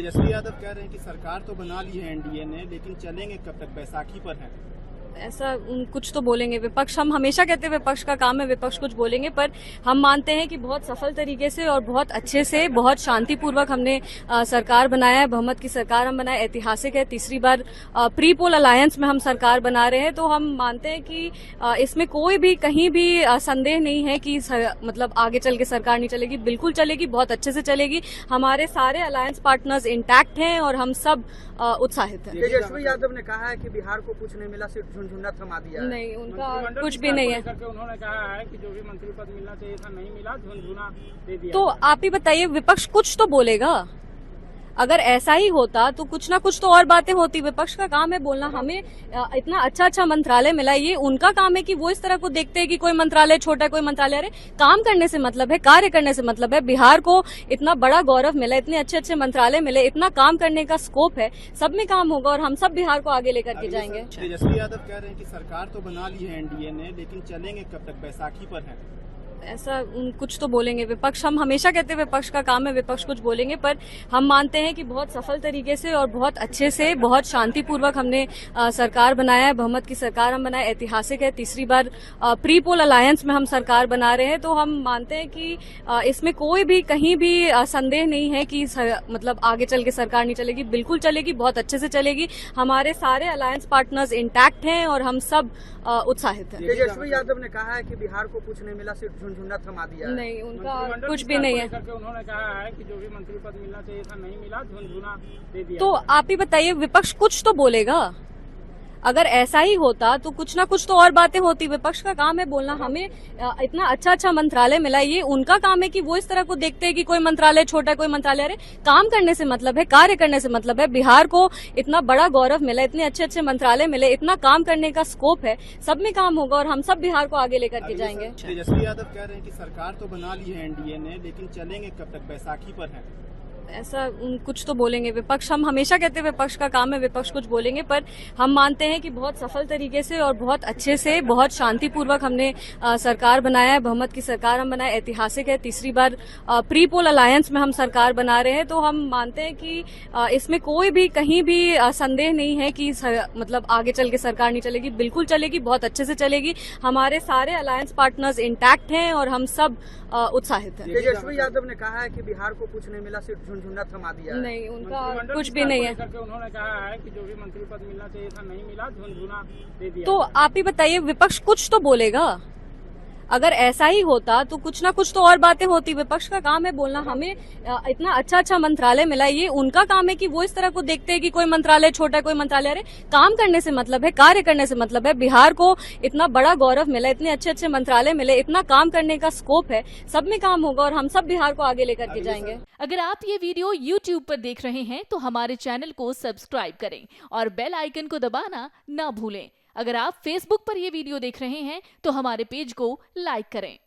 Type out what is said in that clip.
तेजस्वी यादव कह रहे हैं कि सरकार तो बना ली है एनडीए ने, लेकिन चलेंगे कब तक, बैसाखी पर है। ऐसा कुछ तो बोलेंगे विपक्ष। हम हमेशा कहते हैं विपक्ष का काम है विपक्ष कुछ बोलेंगे, पर हम मानते हैं कि बहुत सफल तरीके से और बहुत अच्छे से, बहुत शांतिपूर्वक हमने सरकार बनाया है। बहुमत की सरकार हम बनाए, ऐतिहासिक है। तीसरी बार प्री पोल अलायंस में हम सरकार बना रहे हैं। तो हम मानते हैं कि इसमें कोई भी कहीं भी संदेह नहीं है कि मतलब आगे चल के सरकार नहीं चलेगी। बिल्कुल चलेगी, बहुत अच्छे से चलेगी। हमारे सारे अलायंस पार्टनर्स इंटैक्ट हैं और हम सब उत्साहित हैं। तेजस्वी यादव ने कहा है कि बिहार को कुछ नहीं मिला, सिर्फ झुनझुना थमा दिया है। नहीं, उनका कुछ भी नहीं है। उन्होंने कहा है कि जो भी मंत्री पद मिलना चाहिए था नहीं मिला, झुनझुना दे दिया। तो आप ही बताइए, विपक्ष कुछ तो बोलेगा। अगर ऐसा ही होता तो कुछ ना कुछ तो और बातें होती। विपक्ष का काम है बोलना। हमें इतना अच्छा मंत्रालय मिला, ये उनका काम है कि वो इस तरह को देखते हैं कि कोई मंत्रालय छोटा, कोई मंत्रालय। अरे काम करने से मतलब है, कार्य करने से मतलब है। बिहार को इतना बड़ा गौरव मिला, इतने अच्छे मंत्रालय मिले, इतना काम करने का स्कोप है। सब में काम होगा और हम सब बिहार को आगे लेकर के जाएंगे। तेजस्वी यादव कह रहे हैं कि सरकार तो बना ली है एनडीए ने, लेकिन चलेंगे कब तक, बैसाखी पर है। ऐसा कुछ तो बोलेंगे विपक्ष। हम हमेशा कहते हैं विपक्ष का काम है विपक्ष कुछ बोलेंगे, पर हम मानते हैं कि बहुत सफल तरीके से और बहुत अच्छे से, बहुत शांतिपूर्वक हमने सरकार बनाया है। बहुमत की सरकार हम बनाए, ऐतिहासिक है। तीसरी बार प्री पोल अलायंस में हम सरकार बना रहे हैं। तो हम मानते हैं कि इसमें कोई भी कहीं भी संदेह नहीं है कि मतलब आगे चल के सरकार नहीं चलेगी। बिल्कुल चलेगी, बहुत अच्छे से चलेगी। हमारे सारे अलायंस पार्टनर्स इंटैक्ट हैं और हम सब उत्साहित हैं। तेजस्वी यादव ने कहा है कि बिहार को कुछ नहीं मिला, सिर्फ झुनझुना थमा दिया है। नहीं, उनका कुछ भी नहीं है। उन्होंने कहा है कि जो भी मंत्री पद मिलना चाहिए था नहीं मिला, झुनझुना दे दिया। तो आप ही बताइए, विपक्ष कुछ तो बोलेगा। अगर ऐसा ही होता तो कुछ ना कुछ तो और बातें होती। विपक्ष का काम है बोलना। हमें इतना अच्छा मंत्रालय मिला, ये उनका काम है कि वो इस तरह को देखते हैं कि कोई मंत्रालय छोटा, कोई मंत्रालय। अरे काम करने से मतलब है, कार्य करने से मतलब है। बिहार को इतना बड़ा गौरव मिला, इतने अच्छे मंत्रालय मिले, इतना काम करने का स्कोप है। सब में काम होगा और हम सब बिहार को आगे लेकर के जाएंगे। तेजस्वी यादव कह रहे हैं कि सरकार तो बना ली है एनडीए ने, लेकिन चलेंगे कब तक, बैसाखी पर है। ऐसा कुछ तो बोलेंगे विपक्ष। हम हमेशा कहते हैं विपक्ष का काम है विपक्ष कुछ बोलेंगे, पर हम मानते हैं कि बहुत सफल तरीके से और बहुत अच्छे से, बहुत शांतिपूर्वक हमने सरकार बनाया है। बहुमत की सरकार हम बनाए, ऐतिहासिक है। तीसरी बार प्री पोल अलायंस में हम सरकार बना रहे हैं। तो हम मानते हैं कि इसमें कोई भी कहीं भी संदेह नहीं है कि मतलब आगे चल के सरकार नहीं चलेगी। बिल्कुल चलेगी, बहुत अच्छे से चलेगी। हमारे सारे अलायंस पार्टनर्स इंटैक्ट हैं और हम सब उत्साहित हैं। तेजस्वी यादव ने कहा है कि बिहार को कुछ नहीं मिला, सिर्फ झुनझुना थमा दिया है। नहीं, उनका कुछ भी नहीं है। उन्होंने कहा है कि जो भी मंत्री पद मिलना चाहिए था नहीं मिला, झुनझुना दे दिया। तो आप ही बताइए, विपक्ष कुछ तो बोलेगा। अगर ऐसा ही होता तो कुछ ना कुछ तो और बातें होती। विपक्ष का काम है बोलना। हमें इतना अच्छा मंत्रालय मिला, ये उनका काम है कि वो इस तरह को देखते हैं कि कोई मंत्रालय छोटा, कोई मंत्रालय। अरे काम करने से मतलब है, कार्य करने से मतलब है। बिहार को इतना बड़ा गौरव मिला, इतने अच्छे मंत्रालय मिले, इतना काम करने का स्कोप है। सब में काम होगा और हम सब बिहार को आगे लेकर के जाएंगे। अगर आप ये वीडियो YouTube पर देख रहे हैं तो हमारे चैनल को सब्सक्राइब करें और बेल आइकन को दबाना ना भूलें। अगर आप Facebook पर यह वीडियो देख रहे हैं तो हमारे पेज को लाइक करें।